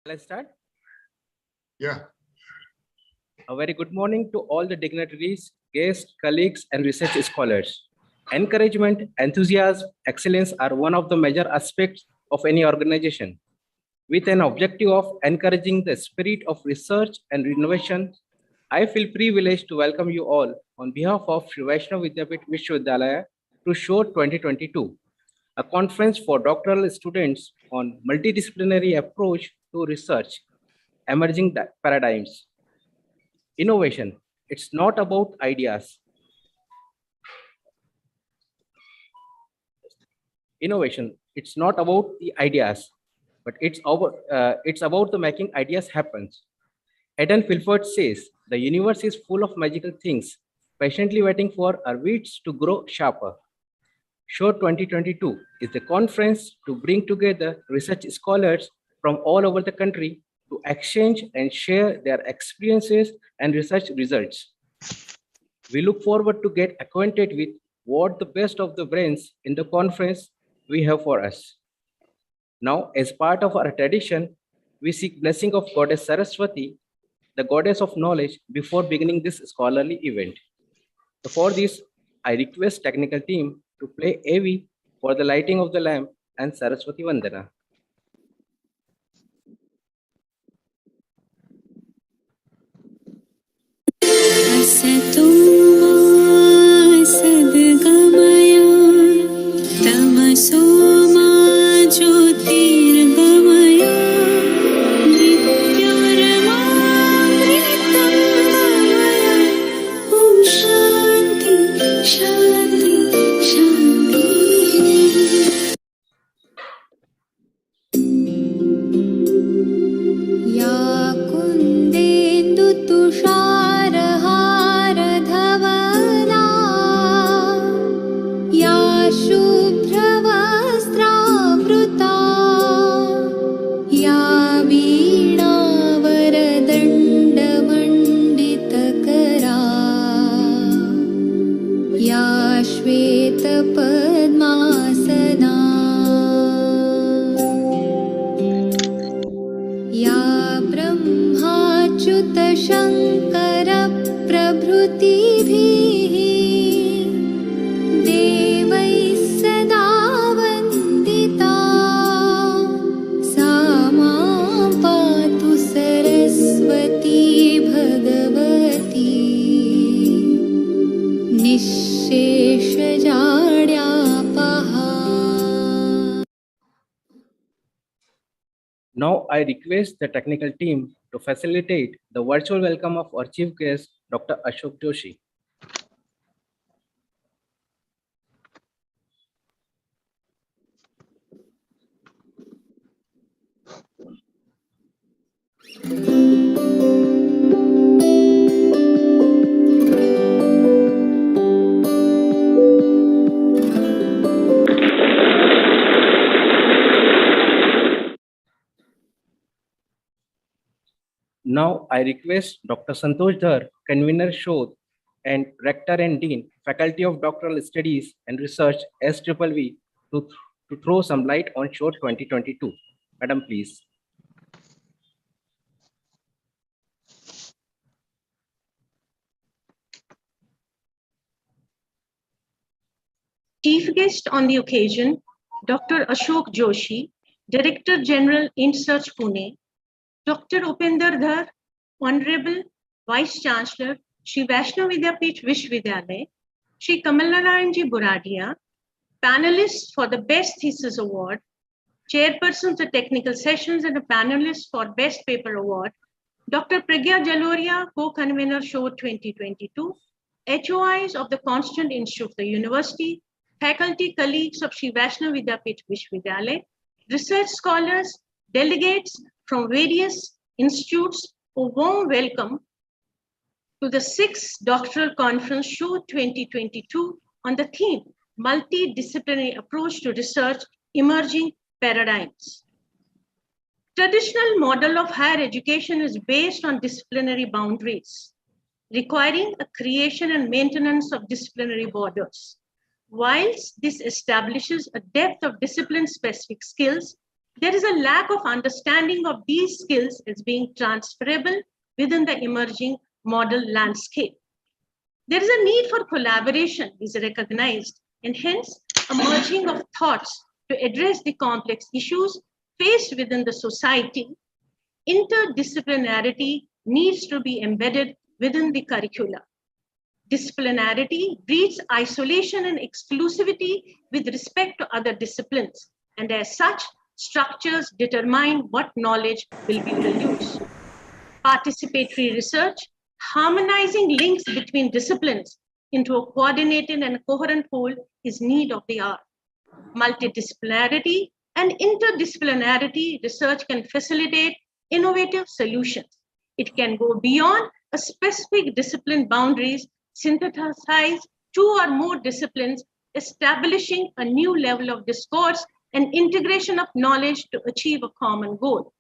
Let's start. Yeah. A very good morning to all the dignitaries, guests, colleagues, and research scholars. Encouragement, enthusiasm, excellence are one of the major aspects of any organization. With an objective of encouraging the spirit of research and innovation, I feel privileged to welcome you all on behalf of Sri Vaishnav Vidyapith Vishwavidyalaya to SHODH 2022, a conference for doctoral students on multidisciplinary approach to research, emerging paradigms. Innovation, it's not about ideas. Innovation, it's not about the ideas, but it's about the making ideas happen. Eden Filford says, the universe is full of magical things, patiently waiting for our wits to grow sharper. SHODH 2022 is the conference to bring together research scholars from all over the country to exchange and share their experiences and research results. We look forward to get acquainted with what the best of the brains in the conference we have for us. Now, as part of our tradition, we seek blessing of Goddess Saraswati, the goddess of knowledge, before beginning this scholarly event. So for this, I request technical team to play AV for the lighting of the lamp and Saraswati Vandana. Now I request the technical team to facilitate the virtual welcome of our chief guest, Dr. Ashok Joshi. Now I request Dr. Santosh Dhar, convener SHODH and Rector and Dean, Faculty of Doctoral Studies and Research, SVV, to throw some light on SHODH 2022. Madam, please. Chief guest on the occasion, Dr. Ashok Joshi, Director General, INSearch Pune, Dr. Upinder Dhar, Honorable Vice Chancellor, Sri Vaishnav Vidyapith Vishwavidyalaya, Sri Kamalnarayanji Buradia, panelists for the Best Thesis Award, chairpersons of the technical sessions and a panelist for Best Paper Award, Dr. Pragya Jaloria, co-convener SHODH 2022, HOIs of the Constant Institute of the University, faculty colleagues of Sri Vaishnav Vidyapith Vishwavidyalaya, research scholars, delegates from various institutes, a warm welcome to the 6th Doctoral Conference SHODH 2022 on the theme, Multidisciplinary Approach to Research, Emerging Paradigms. Traditional model of higher education is based on disciplinary boundaries, requiring a creation and maintenance of disciplinary borders. Whilst this establishes a depth of discipline-specific skills, There is a lack of understanding of these skills as being transferable within the emerging model landscape. There is a need for collaboration is recognized, and hence a merging of thoughts to address the complex issues faced within the society. Interdisciplinarity needs to be embedded within the curricula. Disciplinarity breeds isolation and exclusivity with respect to other disciplines, and as such, structures determine what knowledge will be produced. Participatory research, harmonizing links between disciplines into a coordinated and coherent whole is need of the hour. Multidisciplinarity and interdisciplinarity research can facilitate innovative solutions. It can go beyond a specific discipline boundaries, synthesize two or more disciplines, establishing a new level of discourse and integration of knowledge to achieve a common goal.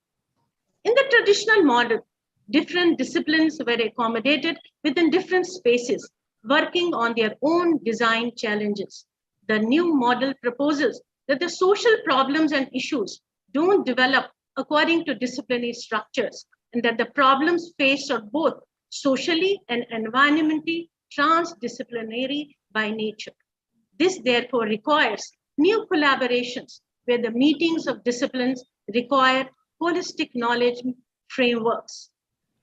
In the traditional model, different disciplines were accommodated within different spaces, working on their own design challenges. The new model proposes that the social problems and issues don't develop according to disciplinary structures, and that the problems faced are both socially and environmentally transdisciplinary by nature. This therefore requires new collaborations where the meetings of disciplines require holistic knowledge frameworks.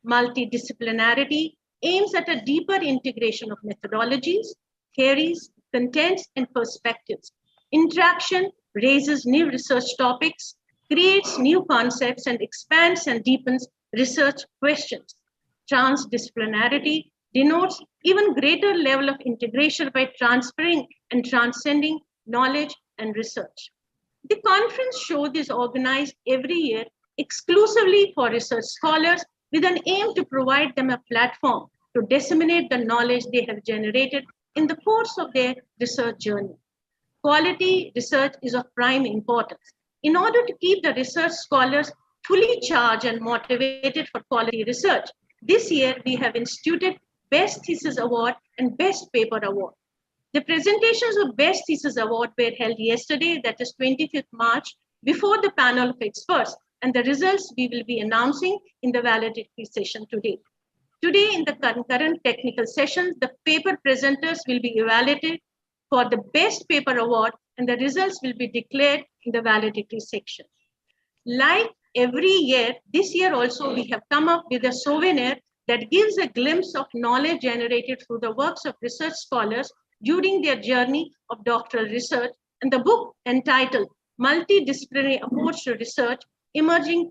Multidisciplinarity aims at a deeper integration of methodologies, theories, contents, and perspectives. Interaction raises new research topics, creates new concepts, and expands and deepens research questions. Transdisciplinarity denotes even greater level of integration by transferring and transcending knowledge and research. The conference SHODH is organized every year exclusively for research scholars with an aim to provide them a platform to disseminate the knowledge they have generated in the course of their research journey. Quality research is of prime importance. In order to keep the research scholars fully charged and motivated for quality research, this year we have instituted Best Thesis Award and Best Paper Award. The presentations of Best Thesis Award were held yesterday, that is 25th March, before the panel of experts, and the results we will be announcing in the valedictory session today. Today, in the concurrent technical sessions, the paper presenters will be evaluated for the Best Paper Award, and the results will be declared in the valedictory section. Like every year, this year also we have come up with a souvenir that gives a glimpse of knowledge generated through the works of research scholars during their journey of doctoral research, and the book entitled Multidisciplinary Approach to Research, Emerging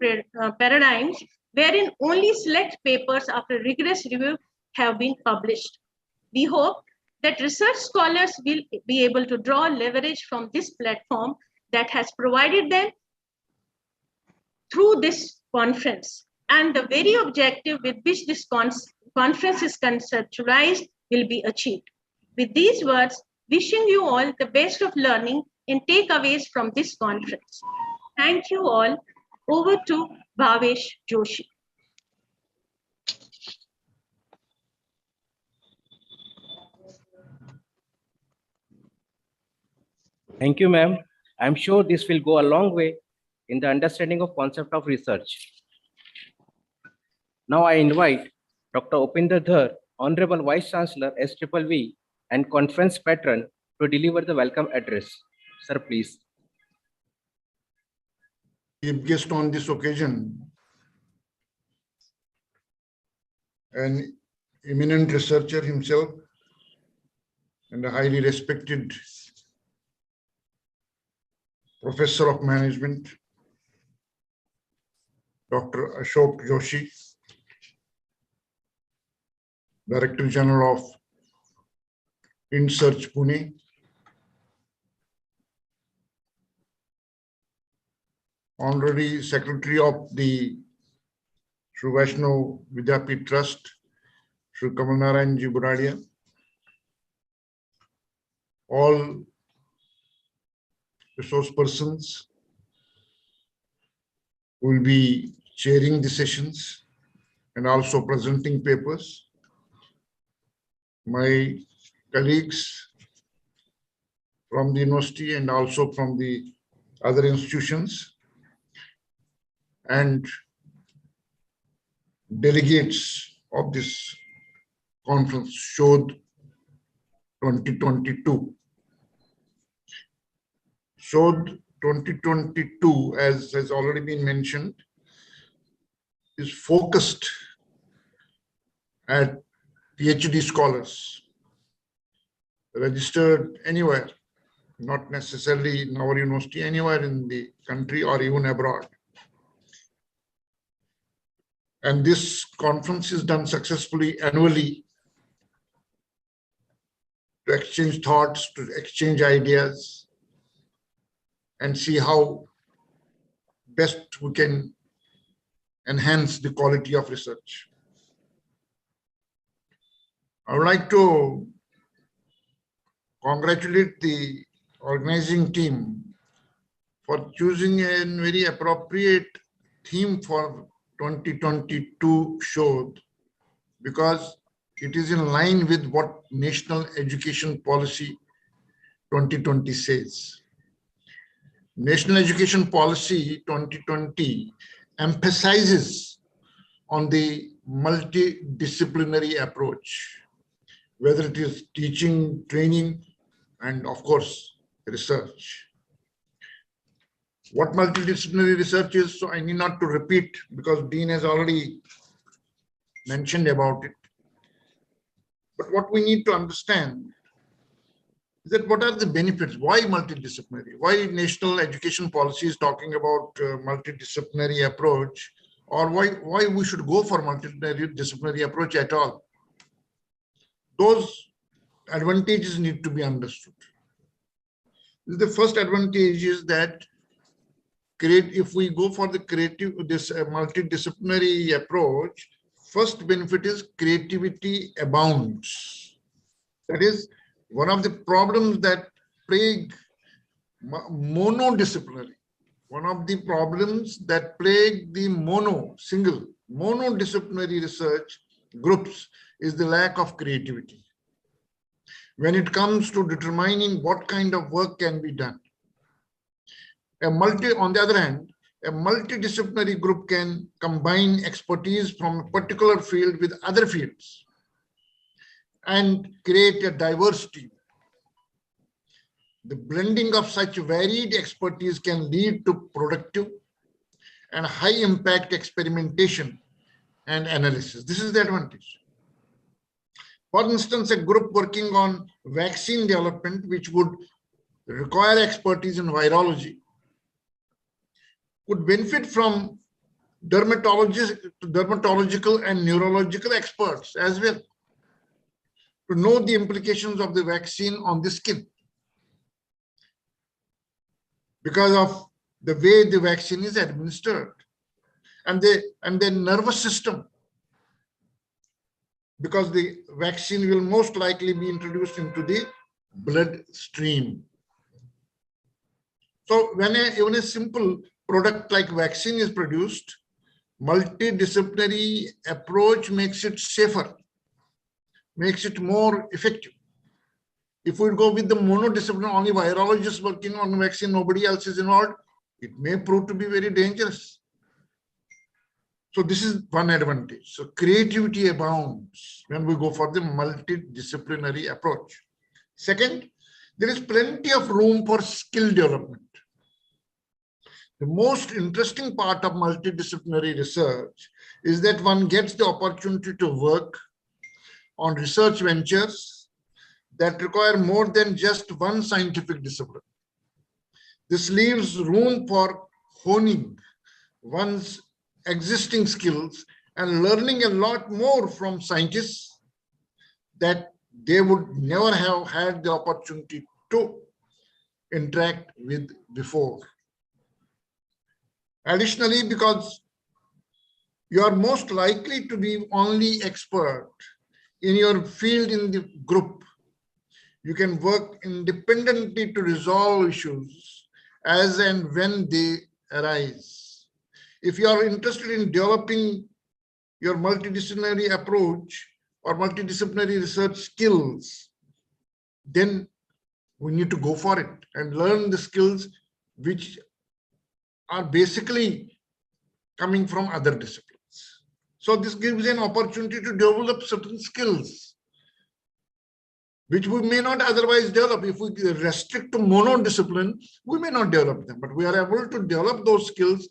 Paradigms, wherein only select papers after rigorous review have been published. We hope that research scholars will be able to draw leverage from this platform that has provided them through this conference, and the very objective with which this conference is conceptualized will be achieved. With these words, wishing you all the best of learning and takeaways from this conference. Thank you all. Over to Bhavesh Joshi. Thank you, ma'am. I'm sure this will go a long way in the understanding of concept of research. Now I invite Dr. Upinder Dhar, Honorable Vice Chancellor, SVV, and conference patron to deliver the welcome address. Sir, please. Chief guest on this occasion, an eminent researcher himself and a highly respected professor of management, Dr. Ashok Joshi, Director General of InSearch Pune, Honorary Secretary of the Shri Vaishnav Vidyapit Trust, Shri Kamal Narayan Ji Buradia, all resource persons who will be chairing the sessions and also presenting papers, my colleagues from the university and also from the other institutions, and delegates of this conference, SHODH 2022. SHODH 2022, as has already been mentioned, is focused at PhD scholars registered anywhere, not necessarily in our university, anywhere in the country or even abroad. And this conference is done successfully annually to exchange thoughts, to exchange ideas, and see how best we can enhance the quality of research. I would like to congratulate the organizing team for choosing a very appropriate theme for 2022 SHODH, because it is in line with what National Education Policy 2020 says. National Education Policy 2020 emphasizes on the multidisciplinary approach, whether it is teaching, training, and of course, research. What multidisciplinary research is, so I need not to repeat because Dean has already mentioned about it. But what we need to understand is that what are the benefits? Why multidisciplinary? Why national education policy is talking about multidisciplinary approach, or why we should go for multidisciplinary approach at all? Those advantages need to be understood. The first advantage is that if we go for the multidisciplinary approach, first benefit is creativity abounds. That is one of the problems that plague monodisciplinary. One of the problems that plague the monodisciplinary research groups is the lack of creativity when it comes to determining what kind of work can be done. On the other hand, a multidisciplinary group can combine expertise from a particular field with other fields and create a diverse team. The blending of such varied expertise can lead to productive and high impact experimentation and analysis. This is the advantage. For instance, a group working on vaccine development, which would require expertise in virology, could benefit from dermatological and neurological experts as well to know the implications of the vaccine on the skin because of the way the vaccine is administered and the nervous system, because the vaccine will most likely be introduced into the bloodstream. So when even a simple product like vaccine is produced, multidisciplinary approach makes it safer, makes it more effective. If we go with the monodisciplinary, only virologists working on vaccine, nobody else is involved, it may prove to be very dangerous. So this is one advantage. So creativity abounds when we go for the multidisciplinary approach. Second, there is plenty of room for skill development. The most interesting part of multidisciplinary research is that one gets the opportunity to work on research ventures that require more than just one scientific discipline. This leaves room for honing one's existing skills and learning a lot more from scientists that they would never have had the opportunity to interact with before. Additionally, because you are most likely to be only expert in your field in the group, you can work independently to resolve issues as and when they arise. If you are interested in developing your multidisciplinary approach or multidisciplinary research skills, then we need to go for it and learn the skills which are basically coming from other disciplines. So this gives an opportunity to develop certain skills which we may not otherwise develop. If we restrict to monodiscipline, we may not develop them, but we are able to develop those skills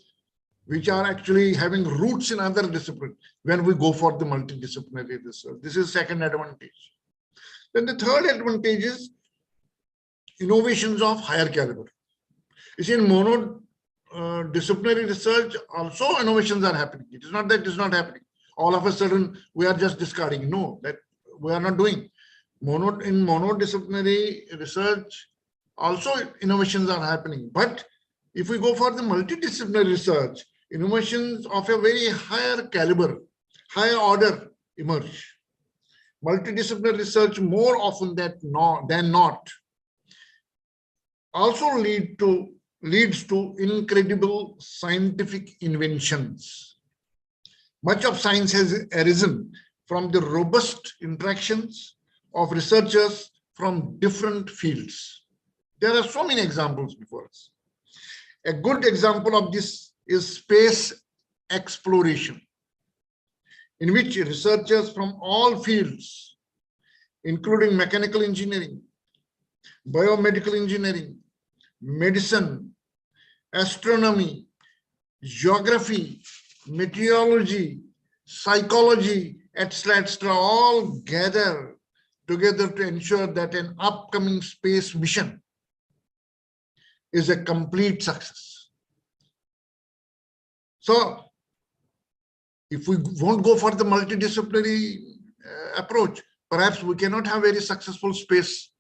which are actually having roots in other disciplines when we go for the multidisciplinary research. This is second advantage. Then the third advantage is innovations of higher caliber. You see, in monodisciplinary research, also innovations are happening. It is not that it is not happening. All of a sudden, we are just discarding. No, that we are not doing. In monodisciplinary research, also innovations are happening. But if we go for the multidisciplinary research, innovations of a very higher caliber, higher order emerge. Multidisciplinary research more often than not also leads to incredible scientific inventions. Much of science has arisen from the robust interactions of researchers from different fields. There are so many examples before us. A good example of this is space exploration, in which researchers from all fields, including mechanical engineering, biomedical engineering, medicine, astronomy, geography, meteorology, psychology, etc., all gather together to ensure that an upcoming space mission is a complete success. So, if we won't go for the multidisciplinary approach, perhaps we cannot have very successful space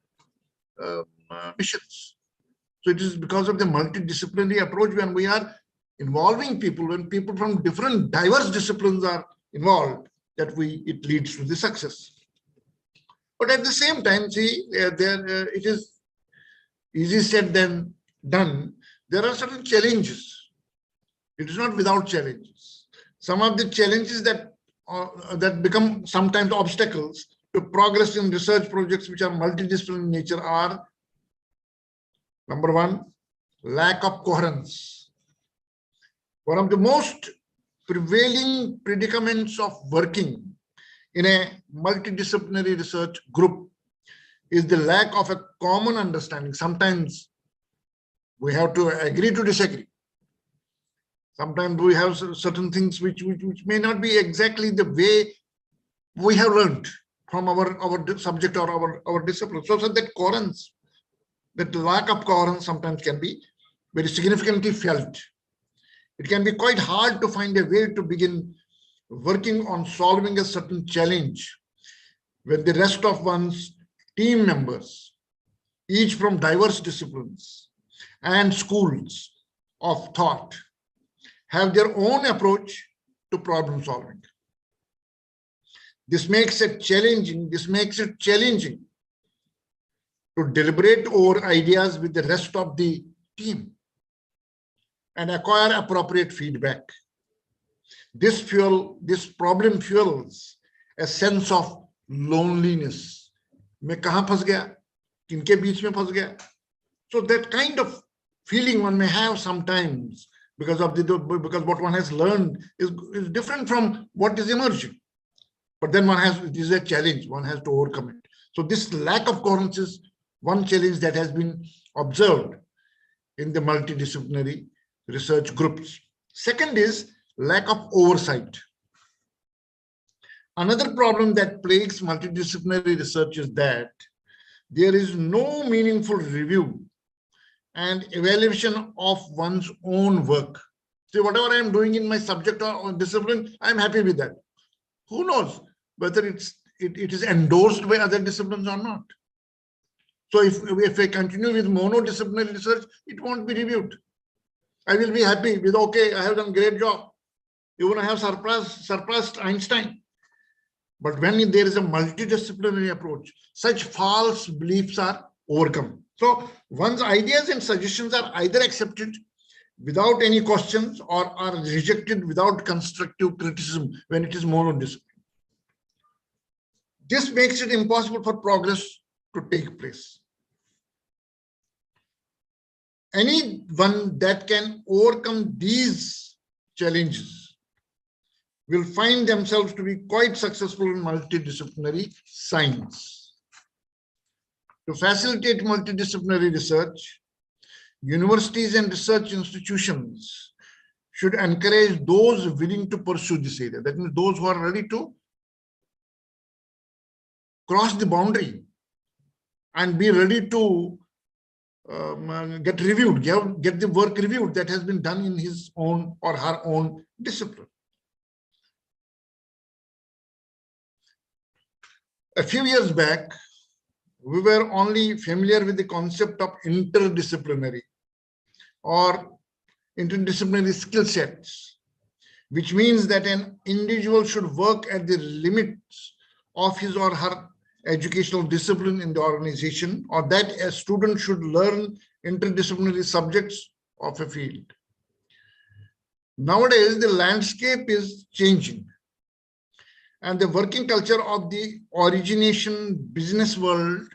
missions. So it is because of the multidisciplinary approach, when we are involving people, when people from different diverse disciplines are involved, that it leads to the success. But at the same time, see, it is easy said than done. There are certain challenges. It is not without challenges. Some of the challenges that become sometimes obstacles to progress in research projects which are multidisciplinary in nature are: number one, lack of coherence. One of the most prevailing predicaments of working in a multidisciplinary research group is the lack of a common understanding. Sometimes we have to agree to disagree. Sometimes we have certain things which may not be exactly the way we have learned from our subject or our discipline. So that coherence, that lack of coherence sometimes can be very significantly felt. It can be quite hard to find a way to begin working on solving a certain challenge when the rest of one's team members, each from diverse disciplines and schools of thought, have their own approach to problem solving. This makes it challenging to deliberate over ideas with the rest of the team and acquire appropriate feedback. This problem fuels a sense of loneliness. मैं कहाँ फंस गया? किनके बीच में फंस गया? So that kind of feeling one may have sometimes because what one has learned is different from what is emerging. But then it is a challenge, one has to overcome it. So this lack of coherence is one challenge that has been observed in the multidisciplinary research groups. Second is lack of oversight. Another problem that plagues multidisciplinary research is that there is no meaningful review and evaluation of one's own work. See, whatever I am doing in my subject or discipline, I am happy with that. Who knows whether it is endorsed by other disciplines or not. So if I continue with monodisciplinary research, it won't be reviewed. I will be happy with, okay, I have done a great job. Even I have surpassed Einstein. But when there is a multidisciplinary approach, such false beliefs are overcome. So one's ideas and suggestions are either accepted without any questions or are rejected without constructive criticism when it is monodisciplinary. This makes it impossible for progress to take place. Anyone that can overcome these challenges will find themselves to be quite successful in multidisciplinary science. To facilitate multidisciplinary research, universities and research institutions should encourage those willing to pursue this area. That means those who are ready to cross the boundary and be ready to get reviewed, get the work reviewed that has been done in his own or her own discipline. A few years back, we were only familiar with the concept of interdisciplinary or interdisciplinary skill sets, which means that an individual should work at the limits of his or her educational discipline in the organization, or that a student should learn interdisciplinary subjects of a field. Nowadays, the landscape is changing, and the working culture of the origination business world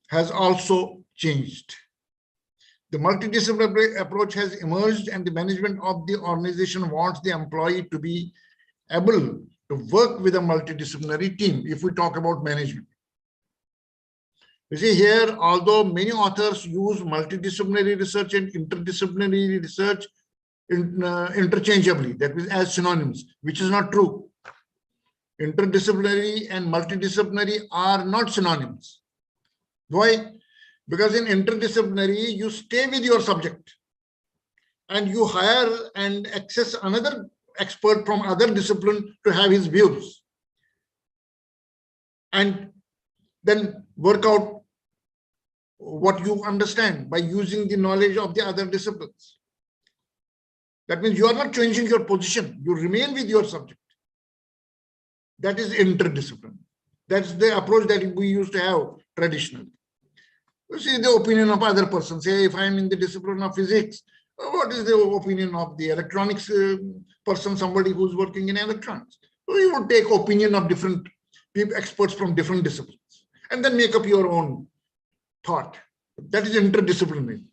has also changed. The multidisciplinary approach has emerged, and the management of the organization wants the employee to be able to work with a multidisciplinary team, if we talk about management. You see here, although many authors use multidisciplinary research and interdisciplinary research interchangeably, that means as synonyms, which is not true. Interdisciplinary and multidisciplinary are not synonyms. Why? Because in interdisciplinary, you stay with your subject and you hire and access another expert from other discipline to have his views and then work out what you understand by using the knowledge of the other disciplines. That means you are not changing your position. You remain with your subject. That is interdiscipline. That's the approach that we used to have traditionally. You see the opinion of other persons. Say if I am in the discipline of physics, what is the opinion of the electronics person, somebody who's working in electronics? So you would take opinion of different people, experts from different disciplines, and then make up your own thought. That is interdisciplinary.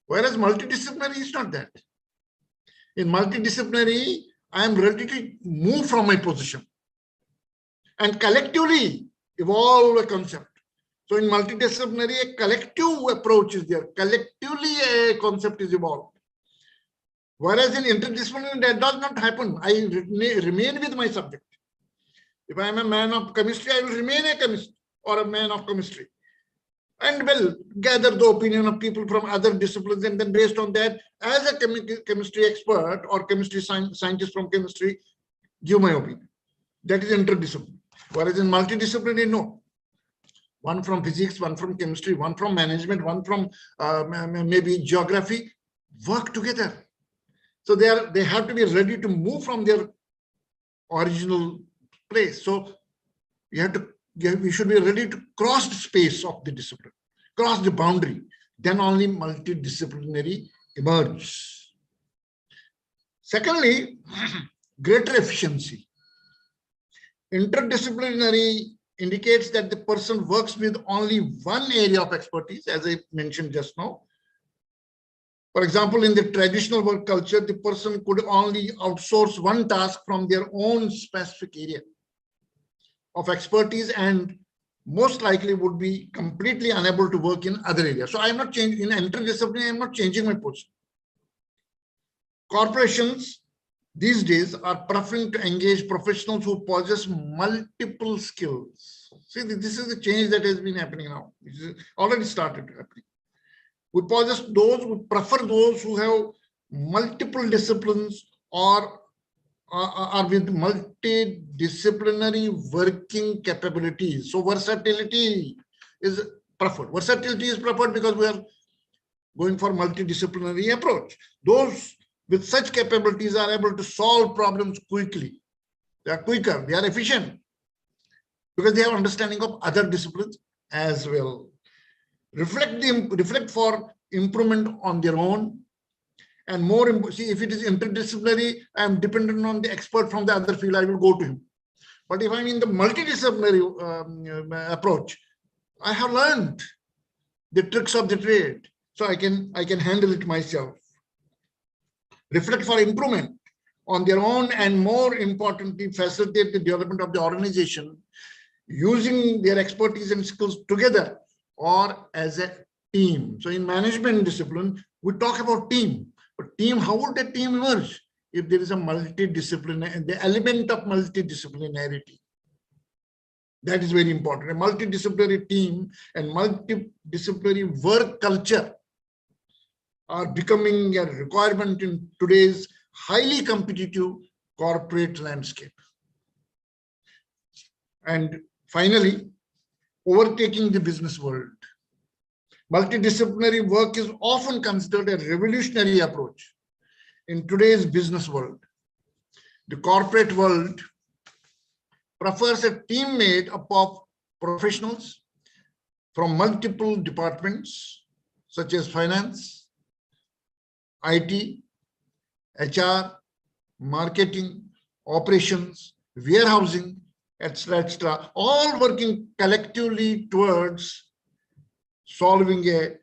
Whereas multidisciplinary is not that. In multidisciplinary, I am ready to move from my position and collectively evolve a concept. So in multidisciplinary, a collective approach is there. Collectively, a concept is evolved. Whereas in interdisciplinary, that does not happen. I remain with my subject. If I am a man of chemistry, I will remain a chemist or a man of chemistry. And will gather the opinion of people from other disciplines, and then based on that, as a chemistry expert or chemistry scientist from chemistry, give my opinion. That is interdisciplinary. Whereas in multidisciplinary, no. One from physics, one from chemistry, one from management, one from maybe geography, work together. So they have to be ready to move from their original place. So we should be ready to cross the space of the discipline, cross the boundary. Then only multidisciplinary emerges. Secondly, greater efficiency. Interdisciplinary indicates that the person works with only one area of expertise, as I mentioned just now. For example, in the traditional work culture, the person could only outsource one task from their own specific area of expertise and most likely would be completely unable to work in other areas. So I am not changing, in interdisciplinary, I am not changing my position. Corporations these days are preferring to engage professionals who possess multiple skills. See, this is the change that has been happening now. It has already started happening. We prefer those who have multiple disciplines or are with multidisciplinary working capabilities. So versatility is preferred. Versatility is preferred because we are going for multidisciplinary approach. Those with such capabilities are able to solve problems quickly. They are quicker, they are efficient because they have understanding of other disciplines as well. Reflect for improvement on their own, and more, see, if it is interdisciplinary, I am dependent on the expert from the other field, I will go to him. But if I'm in the multidisciplinary approach, I have learned the tricks of the trade, so I can handle it myself. Reflect for improvement. on their own, and more importantly, facilitate the development of the organization using their expertise and skills together or as a team. So in management discipline, we talk about team, but team, how would a team emerge? If there is a multidisciplinary, the element of multidisciplinarity. That is very important. A multidisciplinary team and multidisciplinary work culture are becoming a requirement in today's highly competitive corporate landscape. And finally, overtaking the business world. Multidisciplinary work is often considered a revolutionary approach in today's business world. The corporate world prefers a team made up of professionals from multiple departments such as finance, IT, HR, marketing, operations, warehousing, etc., all working collectively towards solving a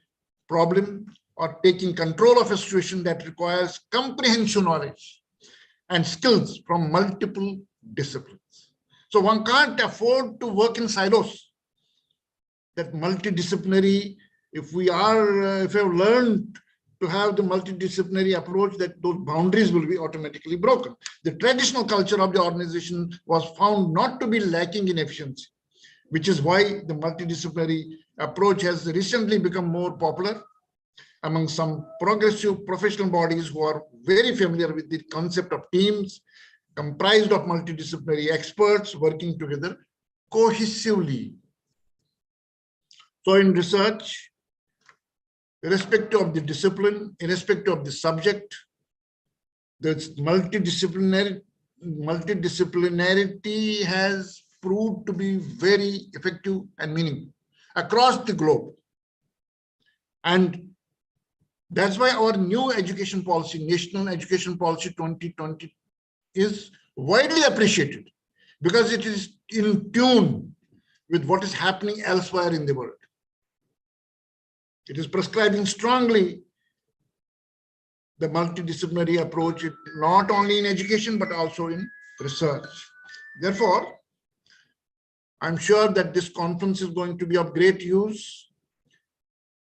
problem or taking control of a situation that requires comprehensive knowledge and skills from multiple disciplines. So one can't afford to work in silos. That multidisciplinary, if we have learned to have the multidisciplinary approach, that those boundaries will be automatically broken. The traditional culture of the organization was found not to be lacking in efficiency, which is why the multidisciplinary approach has recently become more popular among some progressive professional bodies who are very familiar with the concept of teams comprised of multidisciplinary experts working together cohesively. So in research, irrespective of the discipline, irrespective of the subject, the multidisciplinarity has proved to be very effective and meaningful across the globe. And that's why our new education policy, National Education Policy 2020, is widely appreciated because it is in tune with what is happening elsewhere in the world. It is prescribing strongly the multidisciplinary approach, not only in education, but also in research. Therefore, I'm sure that this conference is going to be of great use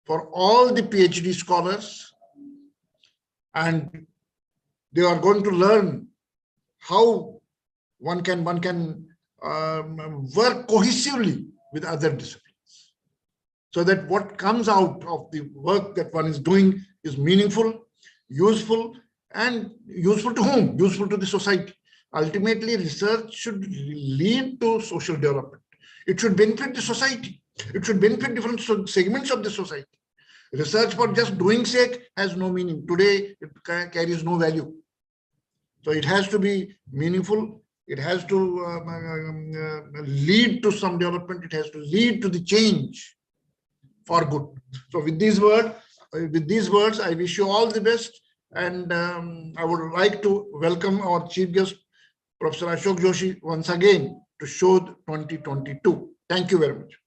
for all the PhD scholars, and they are going to learn how one can work cohesively with other disciplines, so that what comes out of the work that one is doing is meaningful, useful, and useful to whom? Useful to the society. Ultimately, research should lead to social development. It should benefit the society. It should benefit different segments of the society. Research for just doing sake has no meaning. Today, it carries no value. So it has to be meaningful. It has to lead to some development. It has to lead to the change for good. So with these words, I wish you all the best. And I would like to welcome our chief guest, Professor Ashok Joshi, once again to SHODH 2022. Thank you very much.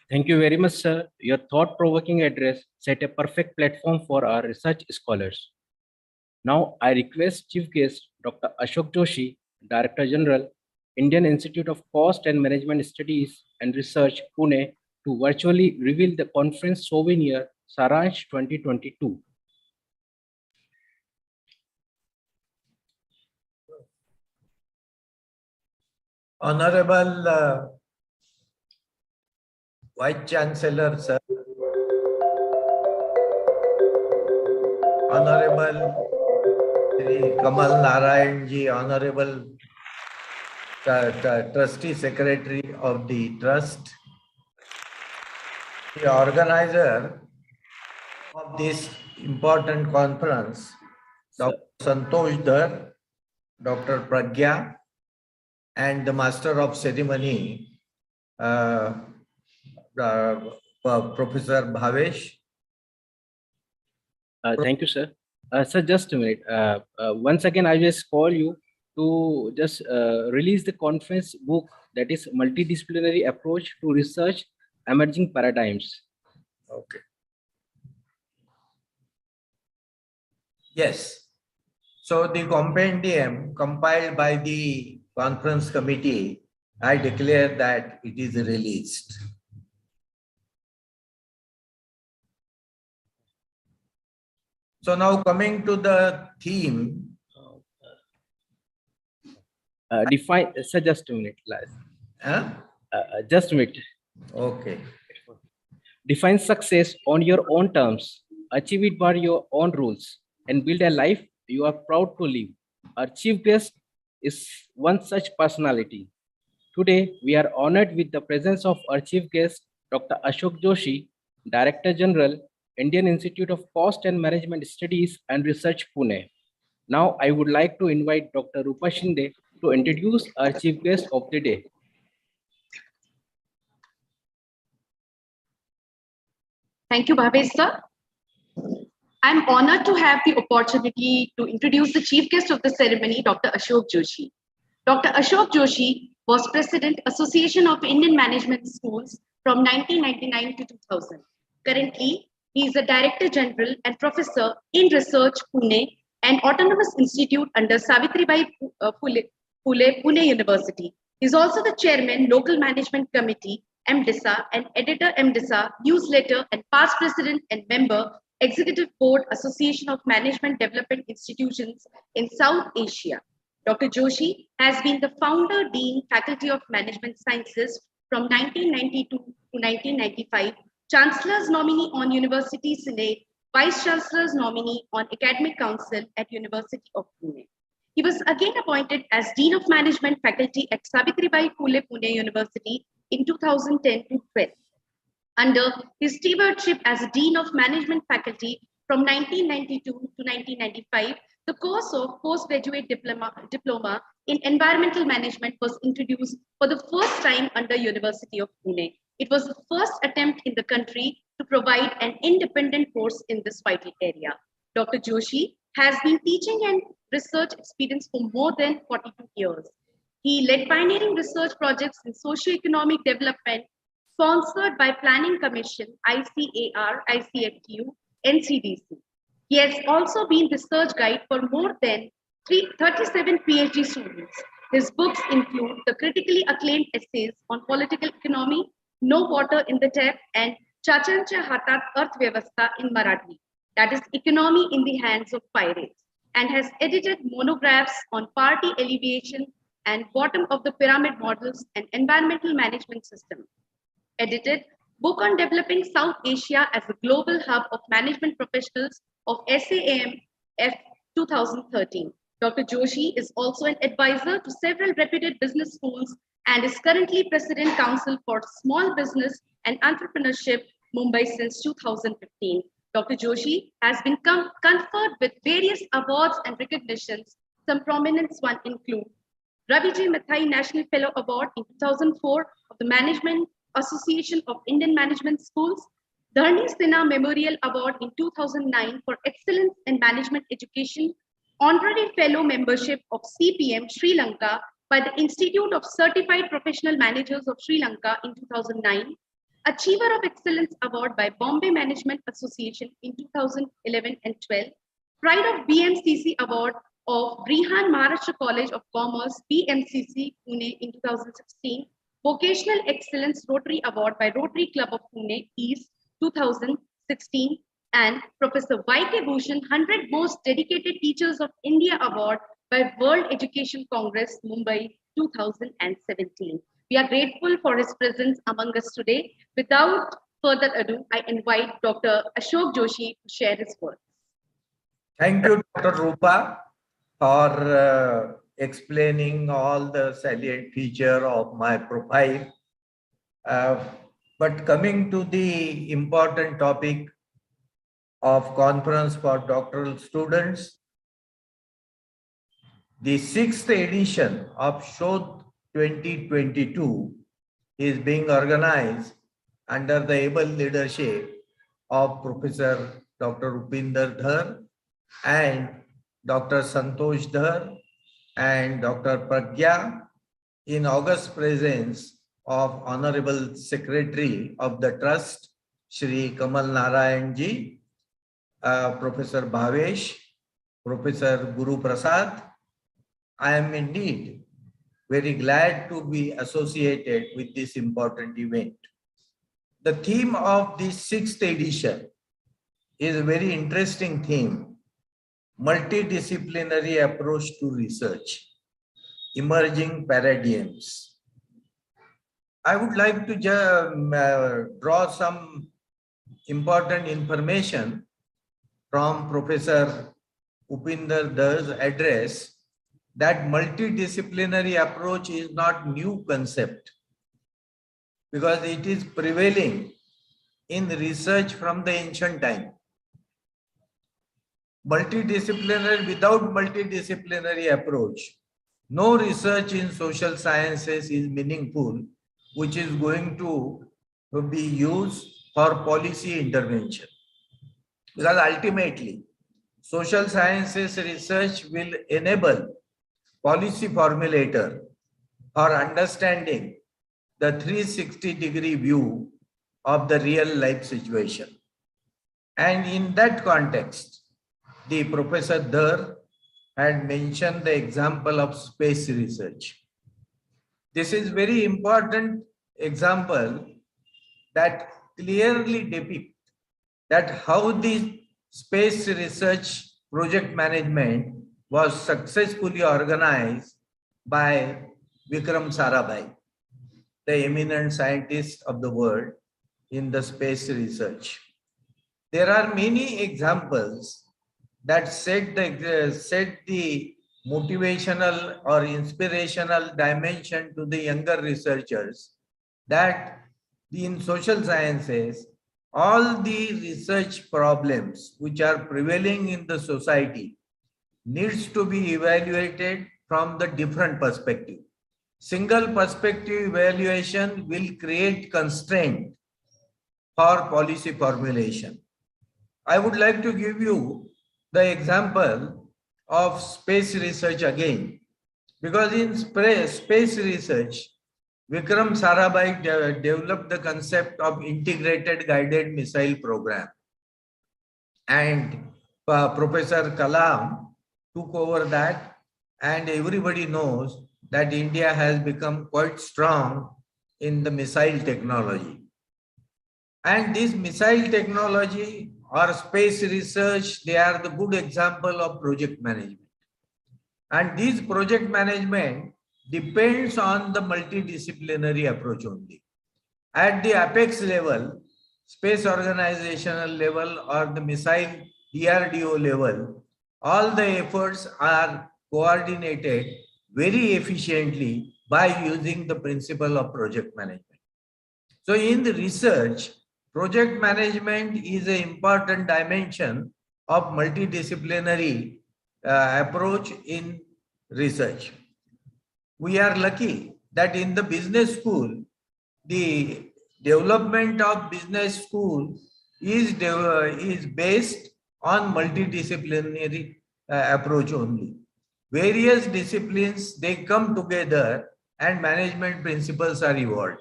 Thank you very much, sir. Your thought-provoking address set a perfect platform for our research scholars. Now, I request Chief Guest Dr. Ashok Joshi, Director General, Indian Institute of Cost and Management Studies and Research, Pune, to virtually reveal the conference souvenir Saransh 2022. Honorable Vice Chancellor, sir, Honorable Shri Kamal Narayan ji, Honorable Trustee Secretary of the Trust, the organizer of this important conference, Dr. Santosh Dhar, Dr. Pragya, and the Master of Ceremony, Professor Bhavesh. Thank you, sir. Sir, just a minute. Once again, I just call you to just release the conference book, that is Multidisciplinary Approach to Research Emerging Paradigms. Okay. Yes. So the compendium compiled by the conference committee, I declare that it is released. So now coming to the theme. Define, sir, just a minute. Huh? Just a minute. Okay. Define success on your own terms, achieve it by your own rules, and build a life you are proud to live. Our chief guest is one such personality. Today, we are honored with the presence of our chief guest, Dr. Ashok Joshi, Director General, Indian Institute of Cost and Management Studies and Research, Pune. Now, I would like to invite Dr. Rupa Shinde to introduce our chief guest of the day. Thank you, Bhavesh sir. I'm honored to have the opportunity to introduce the chief guest of the ceremony, Dr. Ashok Joshi. Dr. Ashok Joshi was President, Association of Indian Management Schools from 1999 to 2000. Currently, he is the Director General and Professor in Research, Pune, an autonomous institute under Savitribai Phule, Pune University. He is also the Chairman, Local Management Committee, MDISA, and Editor MDISA, Newsletter, and past President and Member, Executive Board, Association of Management Development Institutions in South Asia. Dr. Joshi has been the founder, Dean, Faculty of Management Sciences from 1992 to 1995, Chancellor's nominee on University Senate, Vice Chancellor's nominee on Academic Council at University of Pune. He was again appointed as Dean of Management Faculty at Savitribai Phule Pune University in 2010 to 12. Under his stewardship as Dean of Management Faculty from 1992 to 1995, the course of postgraduate diploma in environmental management was introduced for the first time under University of Pune. It was the first attempt in the country to provide an independent course in this vital area. Dr. Joshi has been teaching and research experience for more than 42 years. He led pioneering research projects in socio-economic development sponsored by Planning Commission, ICAR, ICFTU, NCDC. He has also been research guide for more than 37 PhD students. His books include the critically acclaimed essays on political economy, No Water in the Tap, and Chachancha Hatat Arthvyavastha in Marathi, that is economy in the hands of pirates, and has edited monographs on party alleviation and bottom of the pyramid models and environmental management system. Edited book on developing South Asia as a global hub of management professionals of SAAMF 2013. Dr. Joshi is also an advisor to several reputed business schools and is currently President Council for Small Business and Entrepreneurship, Mumbai since 2015. Dr. Joshi has been conferred with various awards and recognitions. Some prominent ones include Ravi J. Mathai National Fellow Award in 2004 of the Management Association of Indian Management Schools, Dharni Sinha Memorial Award in 2009 for Excellence in Management Education, Honorary Fellow Membership of CPM Sri Lanka by the Institute of Certified Professional Managers of Sri Lanka in 2009, Achiever of Excellence Award by Bombay Management Association in 2011 and 12, Pride of BMCC Award of Brihan Maharashtra College of Commerce, BMCC, Pune in 2016, Vocational Excellence Rotary Award by Rotary Club of Pune East 2016, and Professor Y.K. Bhushan 100 Most Dedicated Teachers of India Award by World Education Congress Mumbai 2017. We are grateful for his presence among us today. Without further ado, I invite Dr. Ashok Joshi to share his words. Thank you, Dr. Rupa, for explaining all the salient feature of my profile. But coming to the important topic of conference for doctoral students, the 6th edition of SHODH 2022 is being organized under the able leadership of Professor Dr. Upinder Dhar and Dr. Santosh Dhar and Dr. Pragya, in august presence of Honorable Secretary of the Trust, Shri Kamal Narayan Ji, Professor Bhavesh, Professor Guru Prasad. I am indeed very glad to be associated with this important event. The theme of this 6th edition is a very interesting theme: multidisciplinary approach to research, emerging paradigms. I would like to draw some important information from Professor Upinder Dhar's address, that multidisciplinary approach is not new concept, because it is prevailing in research from the ancient time. Without multidisciplinary approach, no research in social sciences is meaningful, which is going to be used for policy intervention. Because ultimately, social sciences research will enable policy formulator for understanding the 360-degree view of the real life situation. And in that context, the Professor Dhar had mentioned the example of space research. This is very important example that clearly depicts that how the space research project management was successfully organized by Vikram Sarabhai, the eminent scientist of the world in the space research. There are many examples that set the motivational or inspirational dimension to the younger researchers, that in social sciences, all the research problems which are prevailing in the society needs to be evaluated from the different perspective. Single perspective evaluation will create constraint for policy formulation. I would like to give you the example of space research again, because in space research, Vikram Sarabhai developed the concept of integrated guided missile program, and Professor Kalam took over that, and everybody knows that India has become quite strong in the missile technology. And this missile technology or space research, they are the good example of project management. And this project management depends on the multidisciplinary approach only. At the apex level, space organizational level, or the missile DRDO level, all the efforts are coordinated very efficiently by using the principle of project management. So in the research, project management is an important dimension of multidisciplinary approach in research. We are lucky that in the business school, the development of business school is based on multidisciplinary approach only. Various disciplines, they come together and management principles are evolved.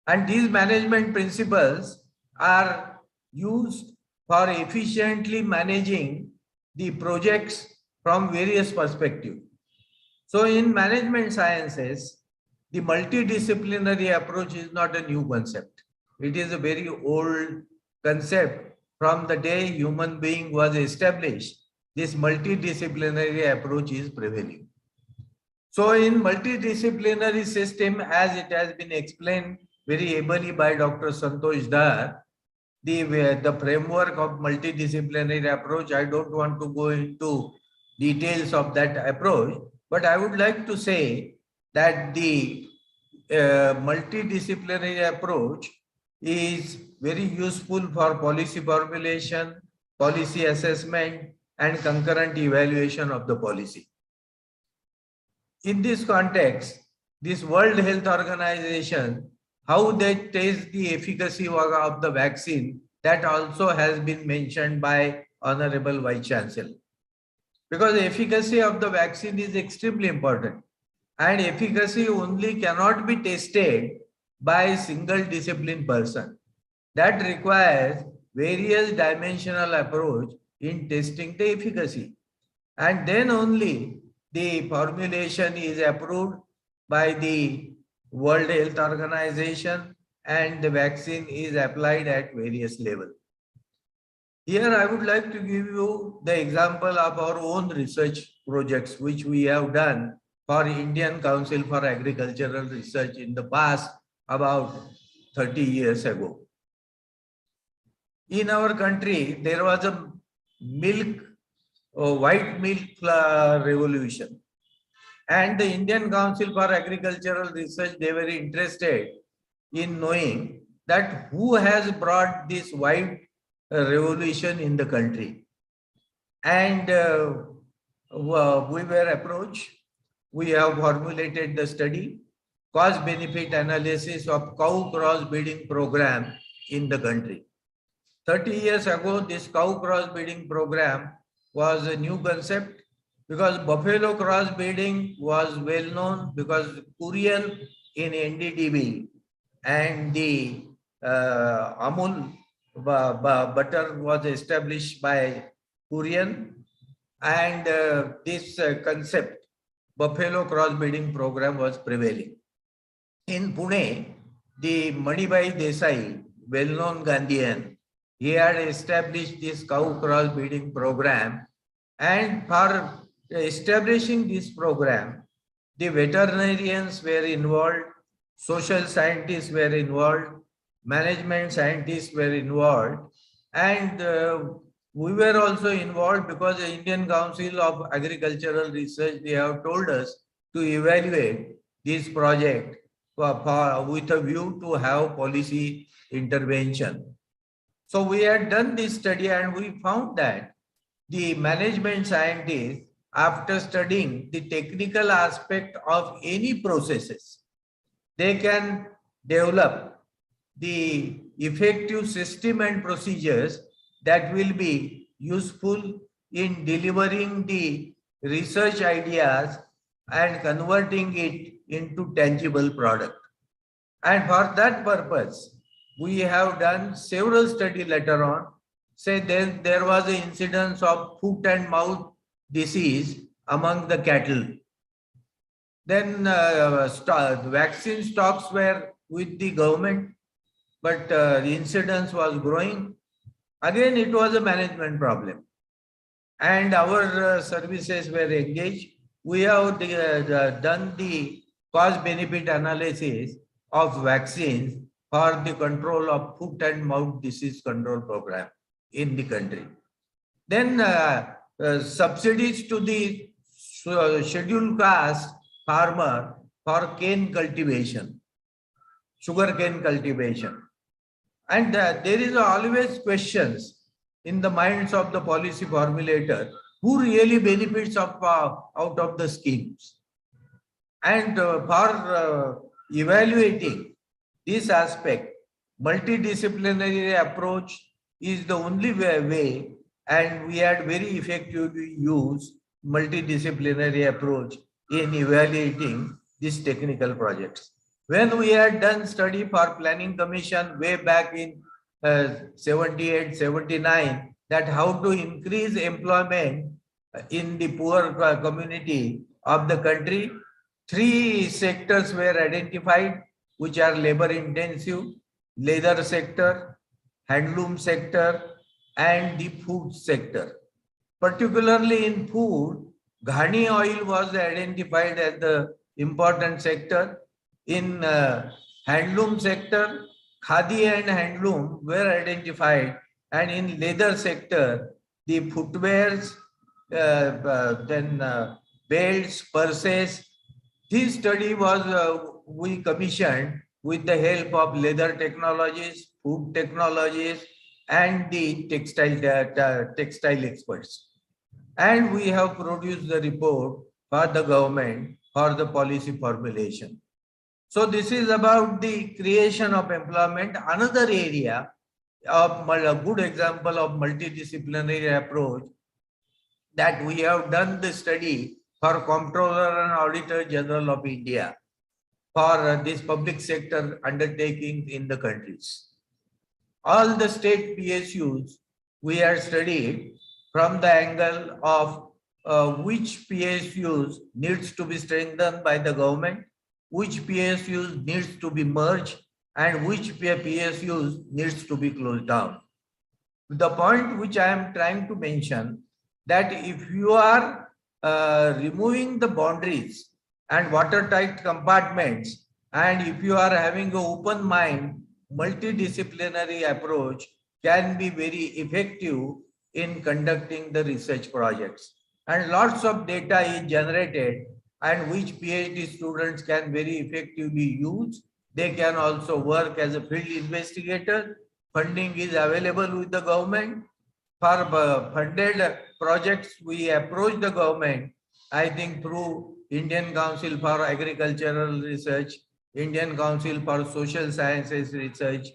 And these management principles are used for efficiently managing the projects from various perspectives. So in management sciences, the multidisciplinary approach is not a new concept. It is a very old concept. From the day human being was established, this multidisciplinary approach is prevailing. So in multidisciplinary system, as it has been explained very ably by Dr. Santosh Dhar, the framework of multidisciplinary approach, I don't want to go into details of that approach, but I would like to say that the multidisciplinary approach is very useful for policy formulation, policy assessment, and concurrent evaluation of the policy. In this context, this World Health Organization, how they test the efficacy of the vaccine, that also has been mentioned by Honorable Vice Chancellor. Because the efficacy of the vaccine is extremely important, and efficacy only cannot be tested by a single discipline person. That requires various dimensional approach in testing the efficacy. and then only the formulation is approved by the World Health Organization and the vaccine is applied at various levels. Here I would like to give you the example of our own research projects which we have done for Indian Council for Agricultural Research in the past about 30 years ago. In our country, there was a white milk revolution. And the Indian Council for Agricultural Research, they were interested in knowing that who has brought this white revolution in the country. And we were approached. We have formulated the study, cost-benefit analysis of cow cross-breeding program in the country. 30 years ago, this cow cross-breeding program was a new concept because buffalo cross-breeding was well known because Kuriel in NDDB and the Amul butter was established by Kuriel, and this concept, buffalo cross-breeding program was prevailing. In Pune, the Manibai Desai, well-known Gandhian, he had established this cow cross-breeding program, and for establishing this program, the veterinarians were involved, social scientists were involved, management scientists were involved, and we were also involved because the Indian Council of Agricultural Research, they have told us to evaluate this project with a view to have policy intervention. So we had done this study and we found that the management scientists, after studying the technical aspect of any processes, they can develop the effective system and procedures that will be useful in delivering the research ideas and converting it into tangible product. And for that purpose, we have done several studies later on. Say then there was an incidence of foot and mouth disease among the cattle. Then vaccine stocks were with the government, but the incidence was growing. Again, it was a management problem. And our services were engaged. We have done the cost-benefit analysis of vaccines for the control of foot and mouth disease control program in the country. Then subsidies to the scheduled caste farmer for cane cultivation, sugar cane cultivation. And there is always questions in the minds of the policy formulator, who really benefits of, out of the schemes. And for evaluating this aspect, multidisciplinary approach is the only way, and we had very effectively used multidisciplinary approach in evaluating these technical projects. When we had done study for Planning Commission way back in 78, 79, that how to increase employment in the poor community of the country, 3 sectors were identified which are labor intensive: leather sector, handloom sector, and the food sector. Particularly in food, ghani oil was identified as the important sector. In handloom sector, khadi and handloom were identified, and in leather sector, the footwears, then belts, purses. This study was we commissioned with the help of leather technologies, food technologies, and the textile experts. And we have produced the report for the government for the policy formulation. So this is about the creation of employment. Another area of a good example of multidisciplinary approach that we have done the study for Comptroller and Auditor General of India for this public sector undertaking in the countries. All the state PSUs we have studied from the angle of which PSUs needs to be strengthened by the government, which PSUs needs to be merged, and which PSUs needs to be closed down. The point which I am trying to mention, that if you are removing the boundaries and watertight compartments, and if you are having an open mind, multidisciplinary approach can be very effective in conducting the research projects. And lots of data is generated, and which PhD students can very effectively use. They can also work as a field investigator. Funding is available with the government. For funded projects, we approach the government, I think, through Indian Council for Agricultural Research, Indian Council for Social Sciences Research,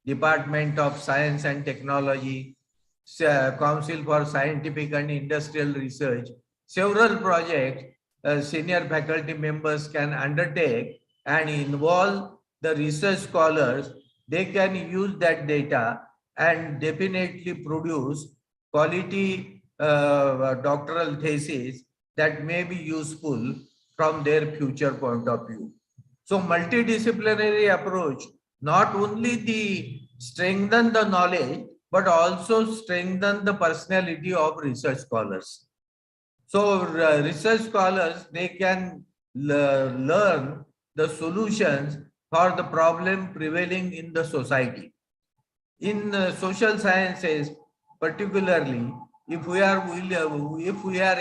Department of Science and Technology, Council for Scientific and Industrial Research. Several projects senior faculty members can undertake and involve the research scholars. They can use that data and definitely produce quality doctoral thesis that may be useful from their future point of view. So multidisciplinary approach not only the strengthen the knowledge, but also strengthen the personality of research scholars. So research scholars, they can learn the solutions for the problem prevailing in the society. In social sciences, particularly, if we are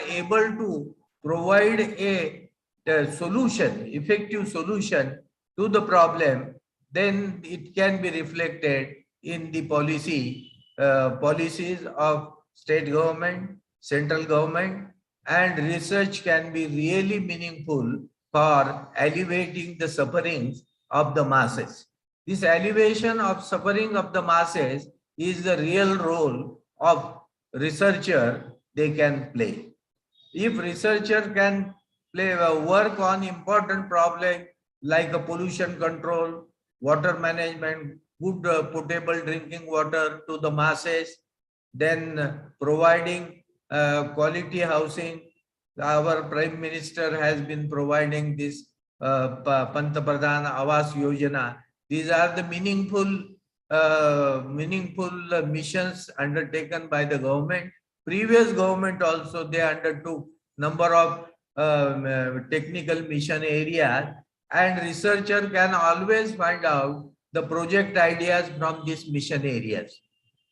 able to provide a solution, effective solution to the problem, then it can be reflected in the policies of state government, central government, and research can be really meaningful for alleviating the sufferings of the masses. This alleviation of suffering of the masses is the real role of researcher they can play. If researcher can work on important problems like pollution control, water management, good potable drinking water to the masses, then providing quality housing. Our Prime Minister has been providing this Panta Pradhan Awas Yojana. These are the meaningful missions undertaken by the government. Previous government also, they undertook number of technical mission areas, and researcher can always find out the project ideas from these mission areas.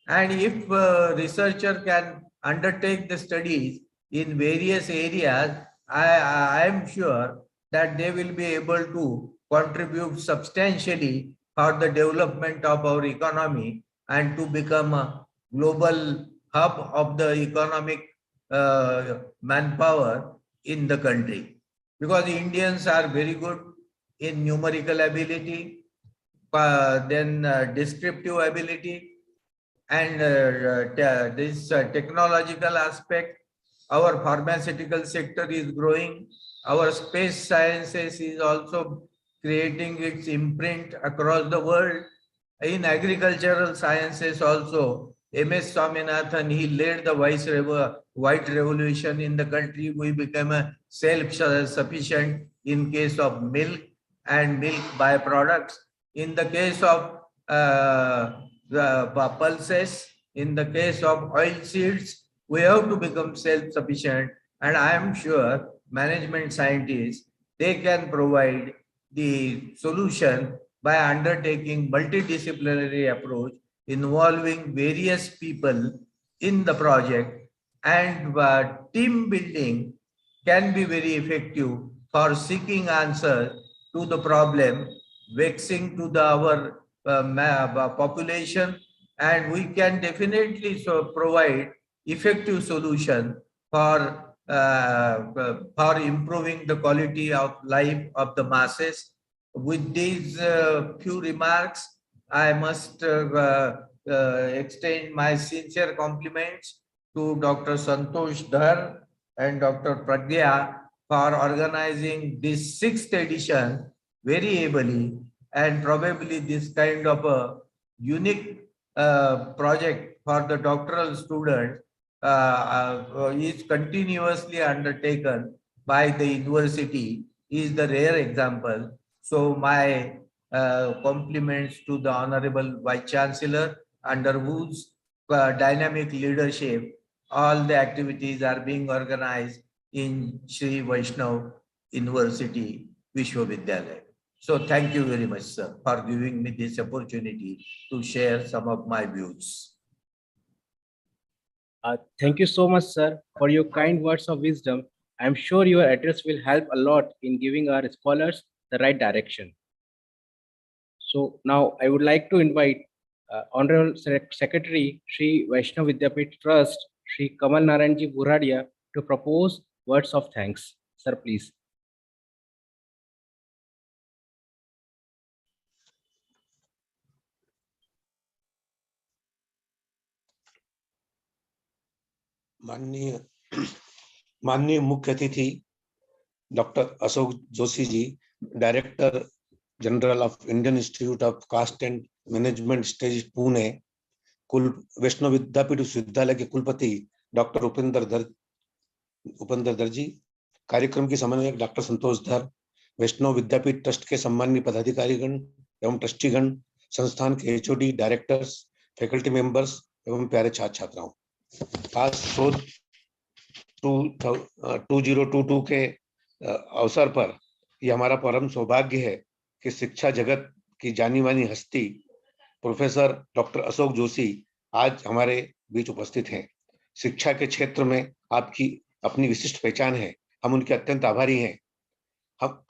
And if researcher can undertake the studies in various areas, I am sure that they will be able to contribute substantially for the development of our economy and to become a global hub of the economic manpower in the country. Because Indians are very good in numerical ability, then descriptive ability, and this technological aspect. Our pharmaceutical sector is growing. Our space sciences is also creating its imprint across the world. In agricultural sciences also, M.S. Swaminathan, he led the white revolution in the country. We became a self-sufficient in case of milk and milk byproducts. In the case of the pulses, in the case of oil seeds, we have to become self-sufficient, and I am sure management scientists, they can provide the solution by undertaking multidisciplinary approach involving various people in the project, and team building can be very effective for seeking answers to the problem vexing to our population, and we can definitely provide effective solution for improving the quality of life of the masses. With these few remarks, I must extend my sincere compliments to Dr. Santosh Dhar and Dr. Pragya for organizing this 6th edition very ably, and probably this kind of a unique project for the doctoral students is continuously undertaken by the university is the rare example. So my compliments to the Honorable Vice Chancellor, under whose dynamic leadership all the activities are being organized in Sri Vaishnav University Vishwavidyalaya. So thank you very much, sir, for giving me this opportunity to share some of my views. Thank you so much, sir, for your kind words of wisdom. I'm sure your address will help a lot in giving our scholars the right direction. So now I would like to invite Honorable Secretary Sri Vaishnav Vidyapith Trust, Sri Kamal Narayanji Buradia, to propose words of thanks. Sir, please. माननीय मुख्य अतिथि doctor Ashok Joshi ji, director general of Indian Institute of Cost and Management Studies Pune, Vaishnav Vidyapeeth Vishwavidyalaya के कुलपति doctor Upendra दर जी, कार्यक्रम की समन्वयक doctor संतोष धर, Vaishnav Vidyapeeth trust के सम्मानीय पदाधिकारीगण एवं ट्रस्टीगण, संस्थान के एचओडी, डायरेक्टर्स, फैकल्टी मेंबर्स एवं प्यारे छात्र छात्राओं, आज शोध 2022 के अवसर पर यह हमारा परम सौभाग्य है कि शिक्षा जगत की जानी मानी हस्ती प्रोफेसर डॉक्टर अशोक जोशी आज हमारे बीच उपस्थित हैं। शिक्षा के क्षेत्र में आपकी अपनी विशिष्ट पहचान है, हम उनके अत्यंत आभारी हैं।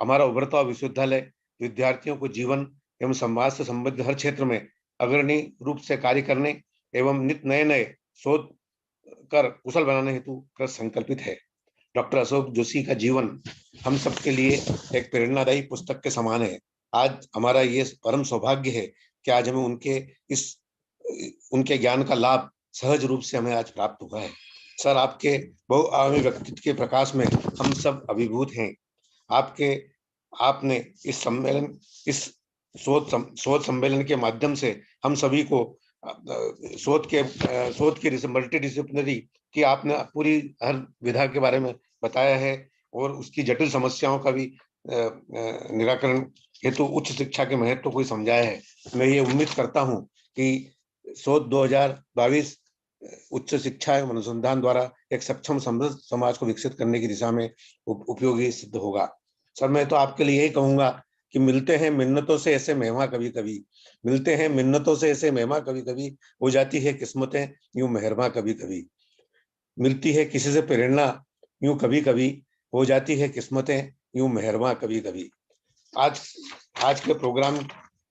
हमारा उभरता हुआ विश्वविद्यालय विद्यार्थियों को जीवन एवं समाज से संबंधित हर क्षेत्र में अग्रणी रूप से कार्य करने एवं नित नए शोध कर कुशल बनाने हेतु कृत संकल्पित है। डॉक्टर अशोक जोशी का जीवन हम सबके लिए एक प्रेरणादायी पुस्तक के समान है। आज हमारा ये परम सौभाग्य है कि आज हमें उनके ज्ञान का लाभ सहज रूप से हमें आज प्राप्त हुआ है। सर, आपके बहुआयामी व्यक्तित्व के प्रकाश में हम सब अभिभूत हैं। आपने इस शोध सम्मेलन के माध्यम से हम सभी को शोध की मल्टीडिसिप्लिनरी की आपने पूरी हर विधा के बारे में बताया है और उसकी जटिल समस्याओं का भी निराकरण हेतु उच्च शिक्षा के महत्व को समझाया है। मैं ये उम्मीद करता हूं कि शोध 2022 उच्च शिक्षा एवं अनुसंधान द्वारा एक सक्षम समृद्ध समाज को विकसित करने की दिशा में उपयोगी सिद्ध होगा। सर, मैं तो आपके लिए यही कहूंगा कि मिलते हैं मिन्नतों से ऐसे मेहमा कभी कभी, मिलते हैं मिन्नतों से ऐसे मेहमा कभी कभी, हो जाती है किस्मतें यूं मेहरमा कभी कभी, मिलती है किसी से प्रेरणा यूं कभी कभी, हो जाती है किस्मतें यूं मेहरमा कभी कभी। आज के प्रोग्राम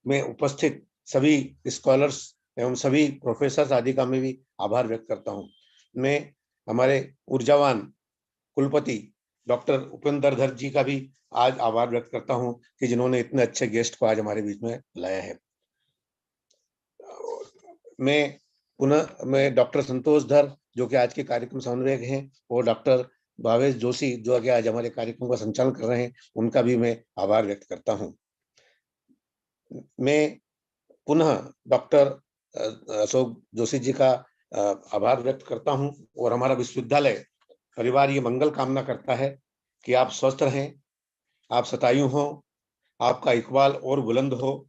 में उपस्थित सभी स्कॉलर्स एवं सभी प्रोफेसर्स आदि का मैं भी आभार व्यक्त करता हूं। मैं हमारे ऊर्जावान कुलपति डॉक्टर उपेंद्र धर जी का भी आज आभार व्यक्त करता हूं कि जिन्होंने इतने अच्छे गेस्ट को आज हमारे बीच में लाया है। मैं डॉक्टर संतोष धर जो कि आज के कार्यक्रम समन्वयक हैं और डॉक्टर भावेश जोशी जो कि आज हमारे कार्यक्रम का संचालन कर रहे हैं, उनका भी मैं आभार व्यक्त करता हूं। मैं पुनः डॉक्टर अशोक जोशी जी का आभार व्यक्त करता हूं और हमारा विश्वविद्यालय परिवार ये मंगल कामना करता है कि आप स्वस्थ रहें, आप शतायु हो, आपका इकबाल और बुलंद हो।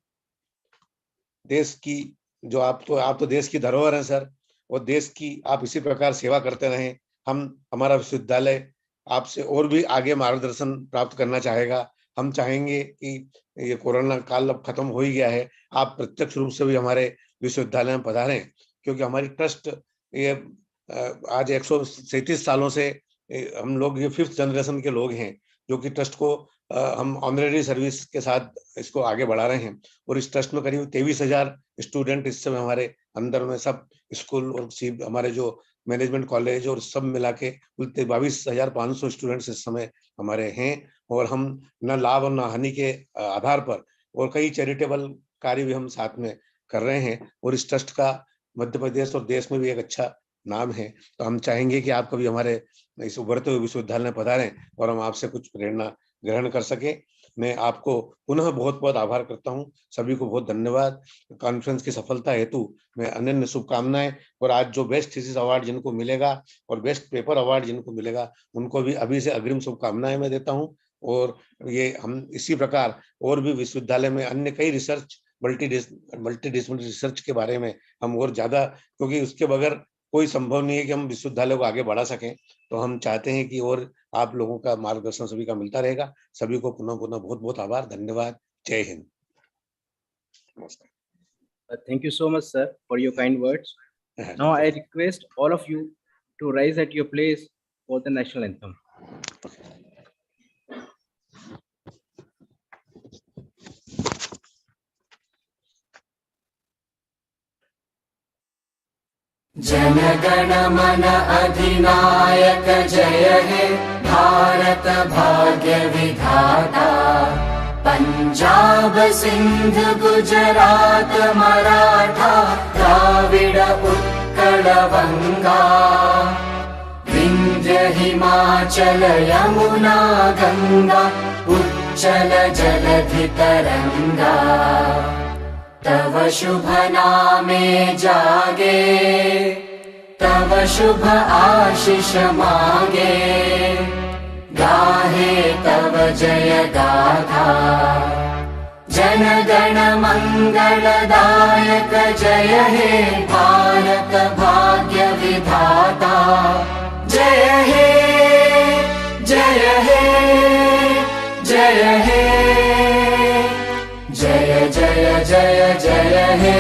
देश की जो आप तो देश की धरोहर हैं सर, और देश की आप इसी प्रकार सेवा करते रहें। हमारा विश्वविद्यालय आपसे और भी आगे मार्गदर्शन प्राप्त करना चाहेगा। हम चाहेंगे कि ये कोरोना काल अब खत्म हो ही गया है, आप प्रत्यक्ष रूप से भी हमारे विश्वविद्यालय में पधारें, क्योंकि हमारी ट्रस्ट ये आज 137 सालों से हम लोग ये 5th जनरेशन के लोग हैं जो कि ट्रस्ट को हम ऑनरेरी सर्विस के साथ इसको आगे बढ़ा रहे हैं। और इस ट्रस्ट में करीब 23,000 स्टूडेंट इस समय हमारे अंदर में, सब स्कूल और हमारे जो मैनेजमेंट कॉलेज और सब मिला के कुल 22,500 स्टूडेंट्स इस समय हमारे हैं। और हम न लाभ और न हानि के आधार पर और कई चैरिटेबल कार्य भी हम साथ में कर रहे हैं और इस ट्रस्ट का मध्य प्रदेश और देश में भी एक अच्छा नाम है। तो हम चाहेंगे कि आप कभी हमारे इस उभरते हुए विश्वविद्यालय में पधारें और हम आपसे कुछ प्रेरणा ग्रहण कर सके। मैं आपको पुनः बहुत बहुत आभार करता हूं। सभी को बहुत धन्यवाद। कॉन्फ्रेंस की सफलता हेतु मैं अनन्य शुभकामनाएं, और आज जो बेस्ट थीसिस अवार्ड जिनको मिलेगा और बेस्ट पेपर अवार्ड जिनको मिलेगा उनको भी अभी से अग्रिम शुभकामनाएं मैं देता हूं। और ये हम इसी प्रकार और भी विश्वविद्यालय में अन्य कई रिसर्च मल्टीडिसिप्लिनरी रिसर्च के बारे में हम और ज्यादा, क्योंकि उसके बगैर कोई संभव नहीं है कि हम विश्वविद्यालय को आगे बढ़ा सकें, तो हम चाहते हैं कि और आप लोगों का मार्गदर्शन सभी का मिलता रहेगा। सभी को पुनः पुनः बहुत बहुत आभार, धन्यवाद। जय हिंद। नमस्कार। Thank you so much, sir, for your kind words. Now I request all of you to rise at your place for the national anthem. Jana Gana मन अधिनायक जय हे भारत भाग्य विधाता। पंजाब सिंध गुजरात मराठा द्राविड उत्कल बंगा। विंध्य हिमाचल यमुना गंगा उच्चल जलधि तरंगा। तव शुभ नामे जागे तव शुभ आशीष मांगे। गाहे तव जय गाथा जन गण मंगलदायक जय हे भारत भाग्य विधाता। जय हे जय हे जय हे जय जय जय जय हे।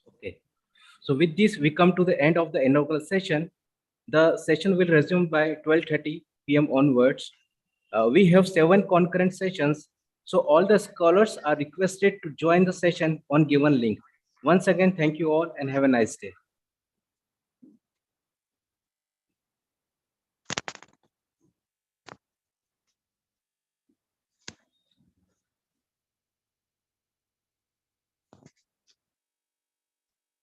Okay. So with this, we come to the end of the inaugural session. The session will resume by 12:30 p.m. onwards. We have 7 concurrent sessions, so all the scholars are requested to join the session on given link. Once again, thank you all and have a nice day.